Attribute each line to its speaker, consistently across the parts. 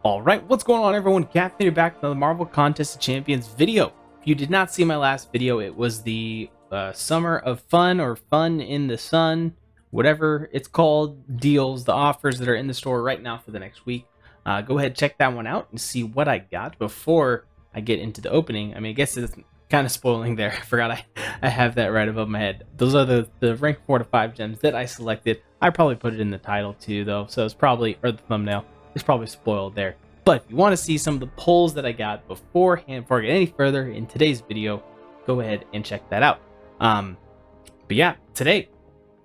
Speaker 1: All right, what's going on, everyone? Captain here, back with another Marvel Contest of Champions video. If you did not see my last video, it was the Summer of Fun or Fun in the Sun, whatever it's called, deals, the offers that are in the store right now for the next week. Go ahead, check that one out and see what I got before I get into the opening. I mean, I guess it's kind of spoiling there. I forgot I have that right above my head. Those are the rank 4 to 5 gems that I selected. I probably put it in the title too, though, so it's probably, or the thumbnail. It's probably spoiled there. But if you want to see some of the polls that I got beforehand, before I get any further in today's video, go ahead and check that out. But yeah, today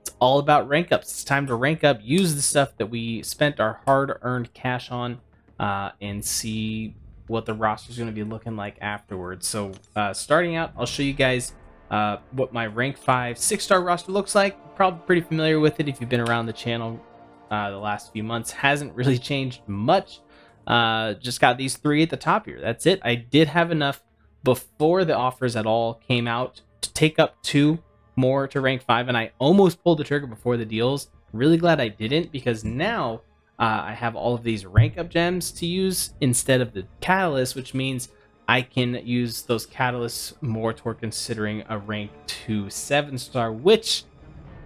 Speaker 1: it's all about rank ups. It's time to rank up, use the stuff that we spent our hard-earned cash on, and see what the roster is going to be looking like afterwards. So starting out, I'll show you guys what my rank 5 6-star roster looks like. You're probably pretty familiar with it if you've been around the channel the last few months. Hasn't really changed much. Just got these 3 at the top here. That's it. I did have enough before the offers at all came out to take up 2 more to rank 5, and I almost pulled the trigger before the deals. Really glad I didn't, because now I have all of these rank up gems to use instead of the catalyst, which means I can use those catalysts more toward considering a rank 2 7-star, which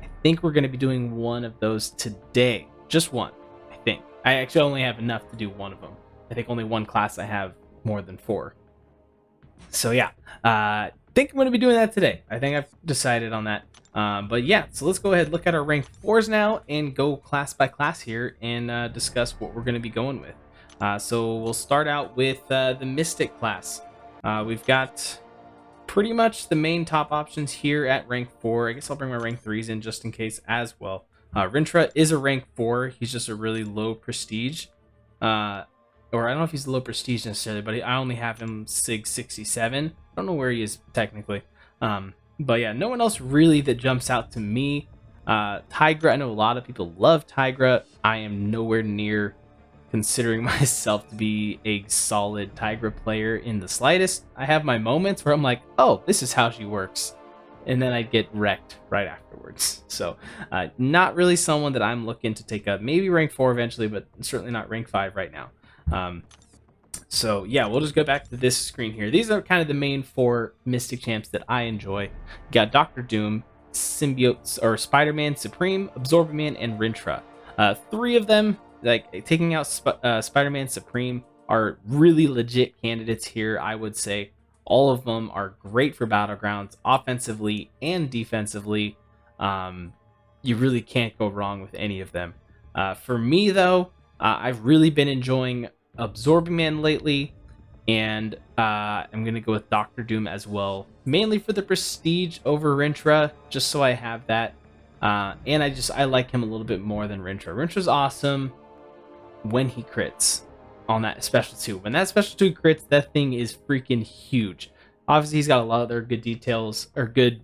Speaker 1: I think we're going to be doing one of those today. Just one, I think. I actually only have enough to do one of them. I think only one class I have more than 4. So yeah, I think I'm going to be doing that today. I think I've decided on that. But yeah, so let's go ahead and look at our rank 4s now and go class by class here and discuss what we're going to be going with. So we'll start out with the Mystic class. We've got pretty much the main top options here at rank 4. I guess I'll bring my rank 3s in just in case as well. Rintra is a rank 4. He's just a really low prestige. Or I don't know if he's low prestige necessarily, but I only have him Sig 67. I don't know where he is technically. But yeah, no one else really that jumps out to me. Tigra, I know a lot of people love Tigra. I am nowhere near considering myself to be a solid Tigra player in the slightest. I have my moments where I'm like, oh, this is how she works, and then I get wrecked right afterwards. So not really someone that I'm looking to take up. Maybe rank 4 eventually, but certainly not rank 5 right now. So yeah, we'll just go back to this screen here. These are kind of the main 4 Mystic champs that I enjoy. You got Doctor Doom, Symbiote, or Spider-Man Supreme, Absorber-Man, and Rintra. 3 of them, like taking out Spider-Man Supreme, are really legit candidates here, I would say. All of them are great for Battlegrounds, offensively and defensively. You really can't go wrong with any of them. For me, though, I've really been enjoying Absorbing Man lately, and I'm going to go with Doctor Doom as well, mainly for the prestige over Rintra, just so I have that. And I like him a little bit more than Rintra. Rintra's awesome when he crits on that special 2. When that special 2 crits, that thing is freaking huge. Obviously, he's got a lot of other good details or good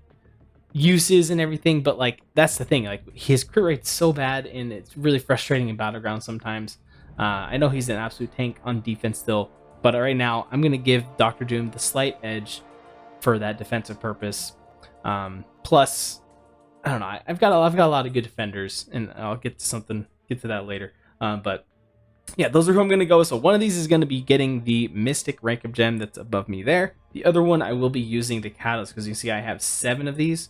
Speaker 1: uses and everything, but like that's the thing. Like his crit rate's so bad, and it's really frustrating in Battleground sometimes. I know he's an absolute tank on defense still, but right now I'm gonna give Doctor Doom the slight edge for that defensive purpose. Plus, I don't know. I've got a lot of good defenders, and I'll get to that later. But yeah, those are who I'm going to go with. So one of these is going to be getting the Mystic rank up gem that's above me there. The other one I will be using the Catalyst, because you see I have 7 of these.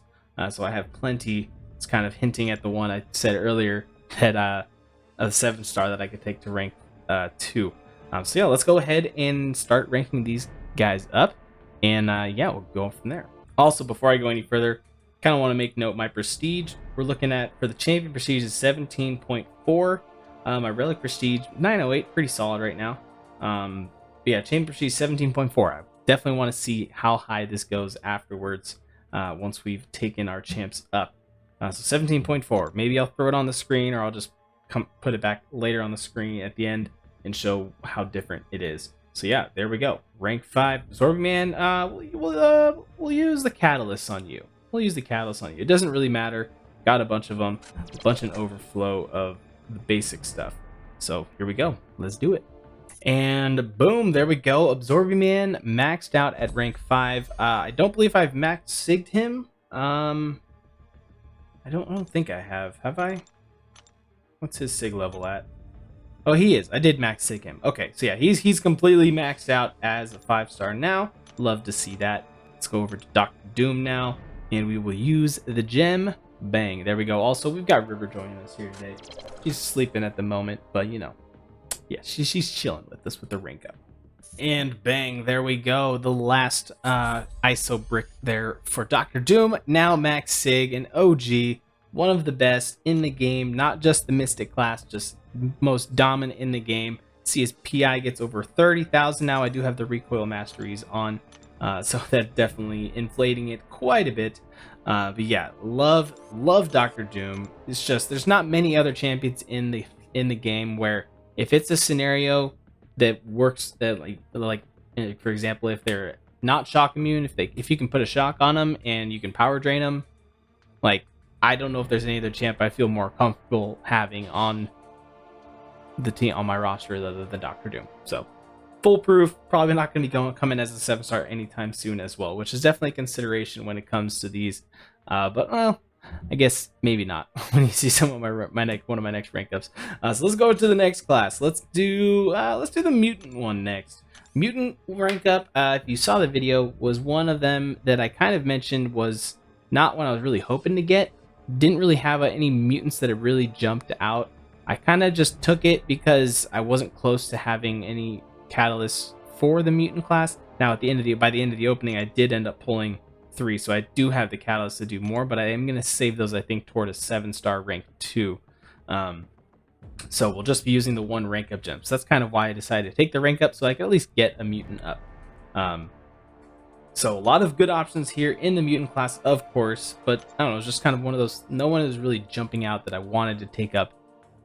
Speaker 1: So I have plenty. It's kind of hinting at the one I said earlier, that a 7-star that I could take to rank 2. So yeah, let's go ahead and start ranking these guys up. And yeah, we'll go from there. Also, before I go any further, kind of want to make note my prestige. We're looking at, for the champion prestige, is 17.4. My relic prestige 908, pretty solid right now. But yeah, champion prestige 17.4. I definitely want to see how high this goes afterwards, once we've taken our champs up. So 17.4. Maybe I'll throw it on the screen, or I'll just put it back later on the screen at the end and show how different it is. So yeah, there we go. Rank 5, Absorbing Man. We'll use the Catalyst on you. It doesn't really matter. Got a bunch of them, a bunch in overflow of the basic stuff. So here we go. Let's do it. And boom, there we go. Absorbing Man maxed out at rank 5. I don't believe I've max sigged him. I don't think I have. Have I? What's his sig level at? Oh, he is. I did max sig him. Okay, so yeah, he's completely maxed out as a 5-star now. Love to see that. Let's go over to Dr. Doom now, and we will use the gem. Bang. There we go. Also, we've got River joining us here today. She's sleeping at the moment, but you know, yeah, she's chilling with us with the rank up. And bang, there we go. The last ISO brick there for Dr. Doom. Now Max Sig, an OG, one of the best in the game. Not just the Mystic class, just most dominant in the game. See his PI gets over 30,000 now. I do have the recoil masteries on, so that's definitely inflating it quite a bit. But yeah, love Dr. Doom. It's just there's not many other champions in the game where if it's a scenario that works, that like for example, if they're not shock immune, if you can put a shock on them and you can power drain them, like I don't know if there's any other champ I feel more comfortable having on the team on my roster other than Dr. Doom. So foolproof, probably not going to be coming as a 7-star anytime soon as well, which is definitely a consideration when it comes to these. But well, I guess maybe not when you see some of one of my next rank ups. So let's go to the next class. Let's do the mutant one next. Mutant rank up, if you saw the video, was one of them that I kind of mentioned was not one I was really hoping to get. Didn't really have any mutants that had really jumped out. I kind of just took it because I wasn't close to having any catalysts for the mutant class. Now at the end of by the end of the opening, I did end up pulling 3, so I do have the catalyst to do more, but I am going to save those, I think, toward a 7-star rank 2. So we'll just be using the 1 rank up gem. So that's kind of why I decided to take the rank up, so I can at least get a mutant up. So a lot of good options here in the mutant class, of course, but I don't know, it's just kind of one of those, no one is really jumping out that I wanted to take up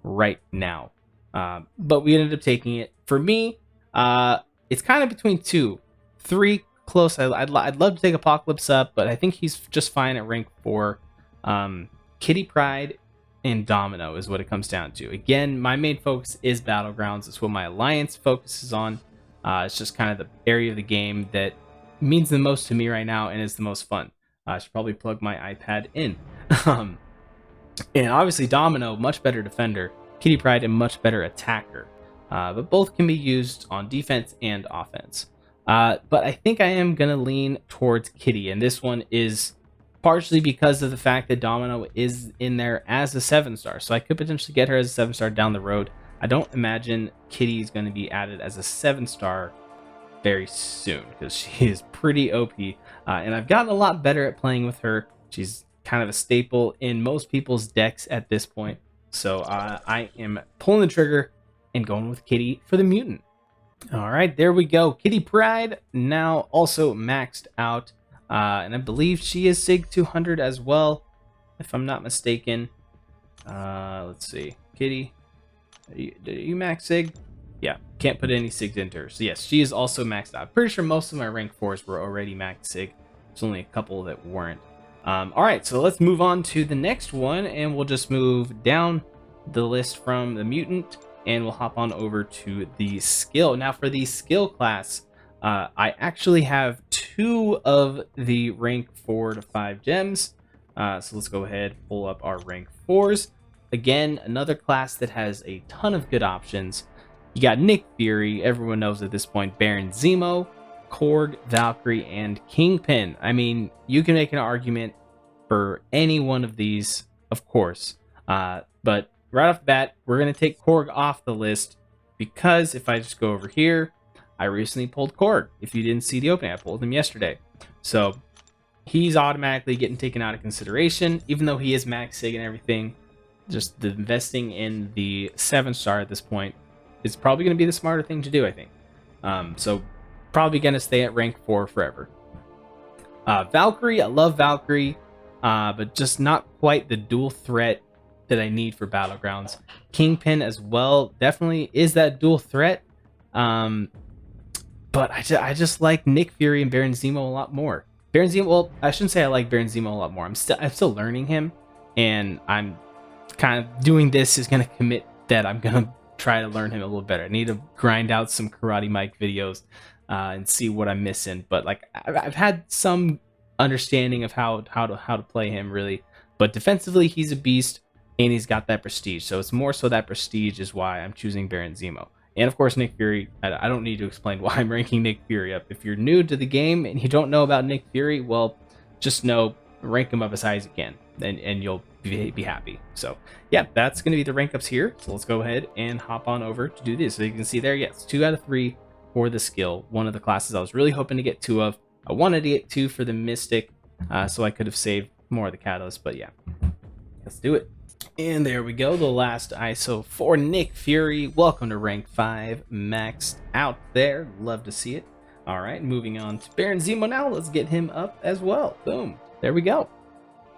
Speaker 1: right now. But we ended up taking it. For me, it's kind of between 2. 3 close. I'd love to take Apocalypse up, but I think he's just fine at rank 4. Kitty Pryde and Domino is what it comes down to. Again, my main focus is Battlegrounds. It's what my alliance focuses on. It's just kind of the area of the game that means the most to me right now and is the most fun. I should probably plug my iPad in. And obviously Domino, much better defender. Kitty Pryde, a much better attacker. But both can be used on defense and offense. But I think I am going to lean towards Kitty, and this one is partially because of the fact that Domino is in there as a 7-star, so I could potentially get her as a 7-star down the road. I don't imagine Kitty is going to be added as a 7-star very soon, because she is pretty OP, and I've gotten a lot better at playing with her. She's kind of a staple in most people's decks at this point, so I am pulling the trigger and going with Kitty for the mutant. All right, there we go. Kitty Pryde now also maxed out, and I believe she is Sig 200 as well, if I'm not mistaken. Let's see, Kitty, are you max Sig? Yeah, can't put any Sigs into her. So yes, she is also maxed out. Pretty sure most of my rank 4s were already max Sig. There's only a couple that weren't. All right, so let's move on to the next one, and we'll just move down the list from the mutant, and we'll hop on over to the skill. Now for the skill class, I actually have 2 of the rank 4 to 5 gems. So let's go ahead, pull up our rank 4s. Again, another class that has a ton of good options. You got Nick Fury, everyone knows at this point, Baron Zemo, Korg, Valkyrie, and Kingpin. I mean, you can make an argument for any one of these, of course. But right off the bat, we're going to take Korg off the list, because if I just go over here, I recently pulled Korg. If you didn't see the opening, I pulled him yesterday. So he's automatically getting taken out of consideration, even though he is max Sig and everything. Just the investing in the 7-star at this point is probably going to be the smarter thing to do, I think. So probably going to stay at rank 4 forever. Valkyrie, I love Valkyrie, but just not quite the dual threat that I need for Battlegrounds. Kingpin as well definitely is that dual threat, but I just like Nick Fury and Baron Zemo a lot more. Baron Zemo, well, I shouldn't say I like Baron Zemo a lot more. I'm still learning him, and I'm kind of doing this is going to commit that I'm going to try to learn him a little better. I need to grind out some Karate Mike videos and see what I'm missing. But like I've had some understanding of how to play him really. But defensively, he's a beast. and he's got that prestige. So it's more so that prestige is why I'm choosing Baron Zemo. And of course, Nick Fury. I don't need to explain why I'm ranking Nick Fury up. If you're new to the game and you don't know about Nick Fury, well, just know rank him up as high as you can, and you'll be happy. So yeah, that's going to be the rank ups here. So let's go ahead and hop on over to do this. So you can see there, yes, 2 out of 3 for the skill. One of the classes I was really hoping to get 2 of. I wanted to get 2 for the Mystic, so I could have saved more of the Catalyst, but yeah, let's do it. And there we go, the last ISO for Nick Fury. Welcome to rank 5, maxed out there. Love to see it. All right, moving on to Baron Zemo now. Let's get him up as well. Boom, there we go.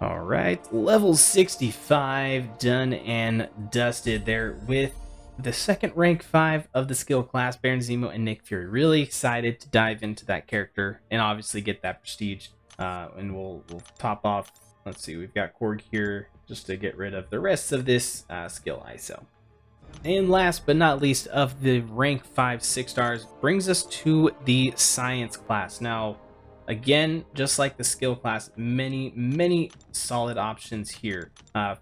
Speaker 1: All right, level 65 done and dusted there with the second rank 5 of the skill class, Baron Zemo and Nick Fury. Really excited to dive into that character and obviously get that prestige. And we'll top off. Let's see, we've got Korg here just to get rid of the rest of this skill ISO. And last but not least of the rank 5 6 stars brings us to the science class. Now, again, just like the skill class, many solid options here.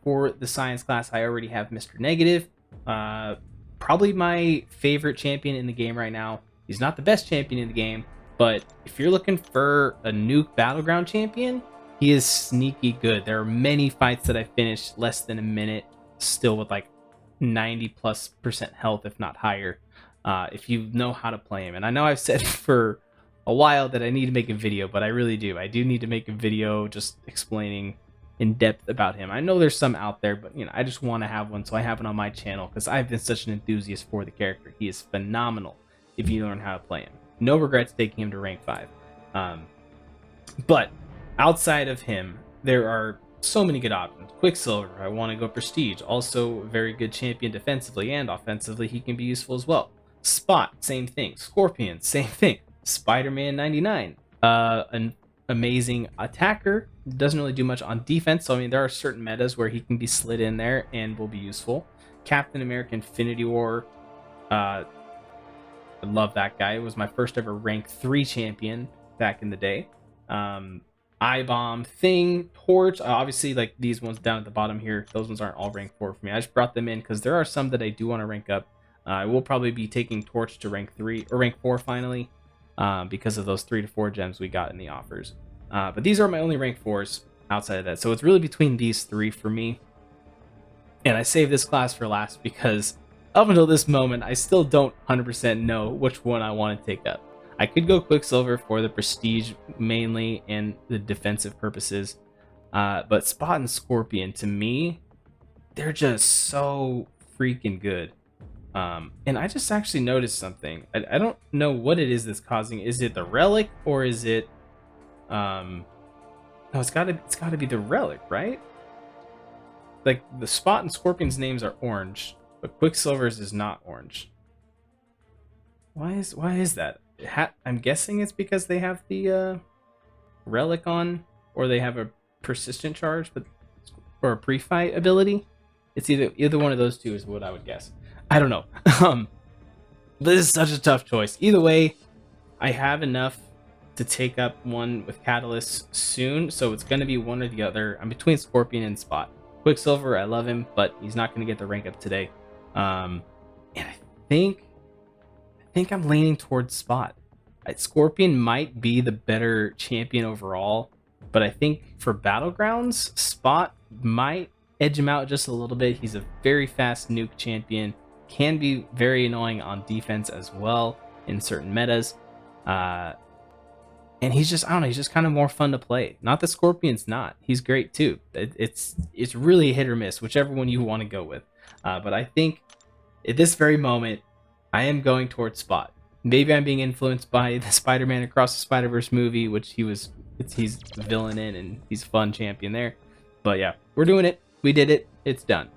Speaker 1: For the science class, I already have Mr. Negative. Probably my favorite champion in the game right now. He's not the best champion in the game, but if you're looking for a nuke battleground champion, he is sneaky good. There are many fights that I finished less than a minute, still with like 90+% health, if not higher, if you know how to play him. And I know I've said for a while that I need to make a video, but I really do. I do need to make a video just explaining in depth about him. I know there's some out there, but I just want to have one, so I have it on my channel because I've been such an enthusiast for the character. He is phenomenal if you learn how to play him. No regrets taking him to rank 5. But outside of him, there are so many good options. Quicksilver, I want to go prestige. Also, very good champion defensively and offensively. He can be useful as well. Spot, same thing. Scorpion, same thing. Spider-Man 99, an amazing attacker. Doesn't really do much on defense. So, I mean, there are certain metas where he can be slid in there and will be useful. Captain America Infinity War. I love that guy. It was my first ever rank 3 champion back in the day. I-Bomb, Thing, Torch. Obviously, like these ones down at the bottom here, those ones aren't all rank 4 for me. I just brought them in because there are some that I do want to rank up. I will probably be taking Torch to rank 3 or rank 4 finally, because of those 3 to 4 gems we got in the offers. But these are my only rank 4s outside of that. So it's really between these 3 for me. And I saved this class for last because up until this moment, I still don't 100% know which one I want to take up. I could go Quicksilver for the prestige mainly and the defensive purposes. But Spot and Scorpion, to me, they're just so freaking good. And I just actually noticed something. I don't know what it is that's causing. Is it the relic or is it no, it's gotta be the relic, right? Like the Spot and Scorpion's names are orange, but Quicksilver's is not orange. Why is that? I'm guessing it's because they have the relic on, or they have a persistent charge, or a pre-fight ability. It's either one of those two is what I would guess. I don't know. This is such a tough choice. Either way, I have enough to take up one with Catalyst soon, so it's going to be one or the other. I'm between Scorpion and Spot. Quicksilver, I love him, but he's not going to get the rank up today. And I think I'm leaning towards Spot. Scorpion might be the better champion overall, but I think for Battlegrounds, Spot might edge him out just a little bit. He's a very fast nuke champion, can be very annoying on defense as well in certain metas. And he's just, I don't know, he's just kind of more fun to play. Not that Scorpion's not. He's great too. It's really hit or miss, whichever one you want to go with. But I think at this very moment, I am going towards Spot. Maybe I'm being influenced by the Spider-Man Across the Spider-Verse movie, which he's the villain in, and he's a fun champion there. But yeah, we're doing it. We did it. It's done.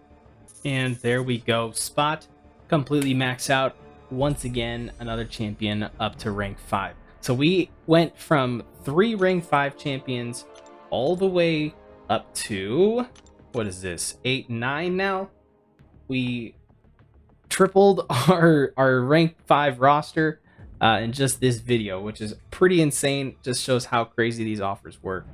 Speaker 1: And there we go. Spot completely maxed out. Once again, another champion up to rank 5. So we went from 3 rank 5 champions all the way up to, what is this, 8, 9 now? We tripled our rank 5 roster in just this video, which is pretty insane. Just shows how crazy these offers work.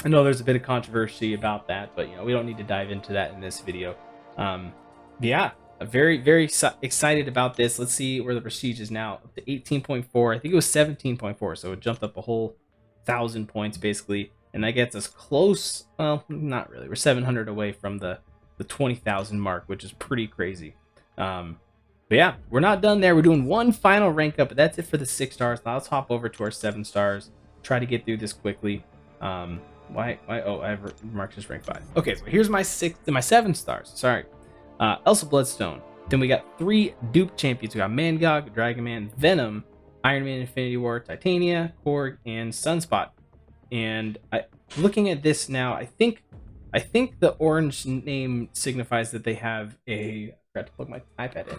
Speaker 1: I know there's a bit of controversy about that, but we don't need to dive into that in this video. Um, yeah, very excited about this. Let's see where the prestige is now. Up to 18.4. I think it was 17.4, so it jumped up a whole 1,000 points basically, and that gets us close. Well, not really. We're 700 away from the 20,000 mark, which is pretty crazy. But yeah, we're not done there. We're doing one final rank up, but that's it for the 6 stars. Now let's hop over to our 7 stars. Try to get through this quickly. Why? Oh, I have marked this rank 5. Okay, so here's my 7 stars. Sorry. Elsa Bloodstone. Then we got 3 dupe champions. We got Mangog, Dragon Man, Venom, Iron Man Infinity War, Titania, Korg, and Sunspot. And looking at this now, I think the orange name signifies that they have a. I forgot to plug my iPad in.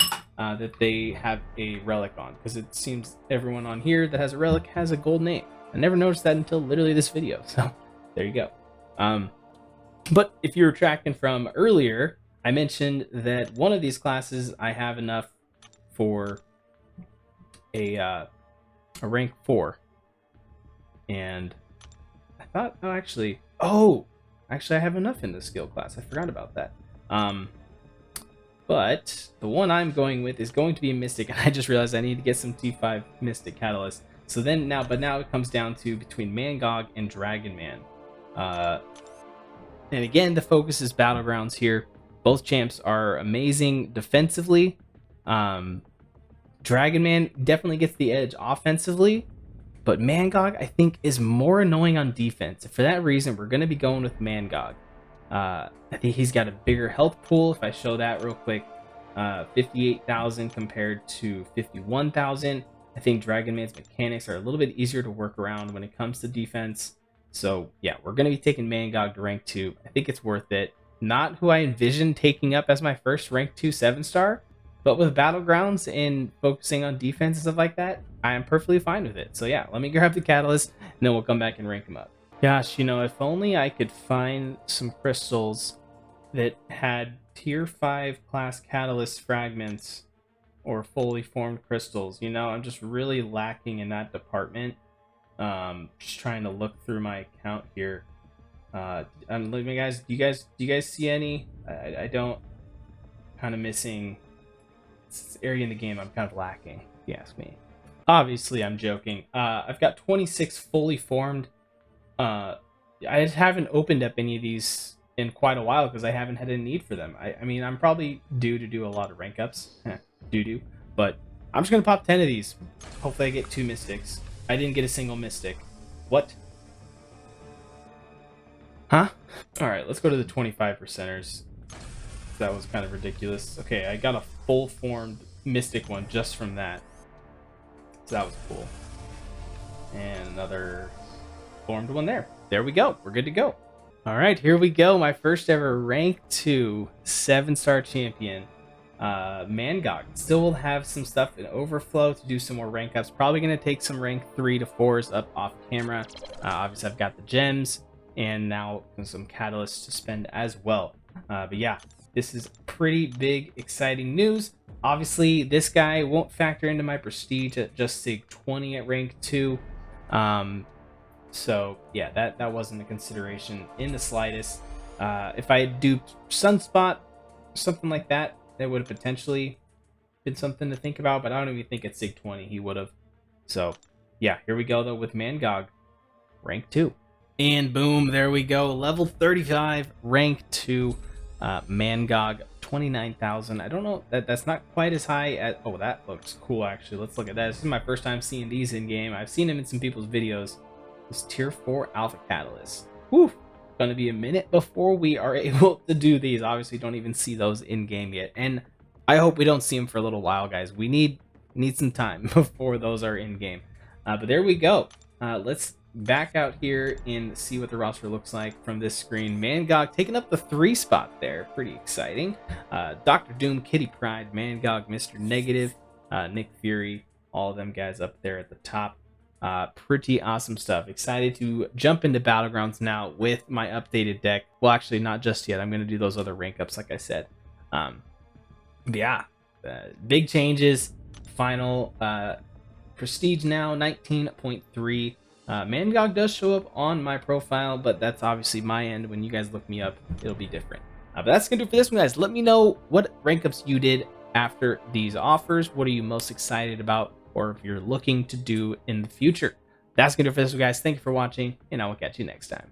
Speaker 1: That they have a relic on, because it seems everyone on here that has a relic has a gold name. I never noticed that until literally this video. So there you go. But if you were tracking from earlier, I mentioned that one of these classes I have enough for a rank 4, and I thought, actually I have enough in this skill class. I forgot about that. But the one I'm going with is going to be Mystic, and I just realized I need to get some T5 Mystic Catalyst. So then now it comes down to between Mangog and Dragon Man. And again, the focus is Battlegrounds here. Both champs are amazing defensively. Dragon Man definitely gets the edge offensively, but Mangog, I think, is more annoying on defense. For that reason, we're going to be going with Mangog. I think he's got a bigger health pool. If I show that real quick, 58,000 compared to 51,000. I think Dragon Man's mechanics are a little bit easier to work around when it comes to defense. So yeah, we're going to be taking Mangog to rank 2. I think it's worth it. Not who I envisioned taking up as my first rank 2 7-star, but with Battlegrounds and focusing on defense and stuff like that, I am perfectly fine with it. So yeah, let me grab the Catalyst, and then we'll come back and rank him up. Gosh, if only I could find some crystals that had tier 5 class Catalyst fragments or fully formed crystals. I'm just really lacking in that department. Just trying to look through my account here. I'm looking, guys. Do you guys see any? I don't. Kind of missing. This area in the game I'm kind of lacking, if you ask me. Obviously, I'm joking. I've got 26 fully formed. I just haven't opened up any of these in quite a while because I haven't had a need for them. I mean, I'm probably due to do a lot of rank ups. But I'm just gonna pop 10 of these. Hopefully I get 2 mystics. I didn't get a single mystic. What? Huh? Alright, let's go to the 25%ers. That was kind of ridiculous. Okay, I got a full formed mystic one just from that. So that was cool. And another formed one there. There we go. We're good to go. Alright, here we go. My first ever rank 2 7-star champion. Mangog. Still will have some stuff in overflow to do some more rank ups. Probably going to take some rank 3 to 4s up off camera. Obviously, I've got the gems and now some catalysts to spend as well. But yeah, this is pretty big, exciting news. Obviously, this guy won't factor into my prestige at just Sig 20 at rank 2. So yeah, that wasn't a consideration in the slightest. If I had duped Sunspot, something like that, that would have potentially been something to think about, but I don't even think at Sig 20 he would have. So yeah, here we go though with Mangog, rank 2. And boom, there we go. Level 35, rank 2, Mangog, 29,000. I don't know, that's not quite as high as... Oh, that looks cool, actually. Let's look at that. This is my first time seeing these in-game. I've seen them in some people's videos. This Tier 4 Alpha Catalyst. Whew! Gonna be a minute before we are able to do these. Obviously, don't even see those in-game yet. And I hope we don't see them for a little while, guys. We need some time before those are in-game. But there we go. Let's back out here and see what the roster looks like from this screen. Mangog taking up the 3 spot there. Pretty exciting. Dr. Doom, Kitty Pryde, Mangog, Mr. Negative, Nick Fury, all of them guys up there at the top. Pretty awesome stuff. Excited to jump into Battlegrounds now with my updated deck. Well, actually, not just yet. I'm going to do those other rank ups, like I said. Yeah, big changes. Final prestige now 19.3. Mangog does show up on my profile, but that's obviously my end. When you guys look me up, it'll be different. But that's going to do for this one, guys. Let me know what rank ups you did after these offers. What are you most excited about, or if you're looking to do in the future? That's going to do for this one, guys. Thank you for watching, and I will catch you next time.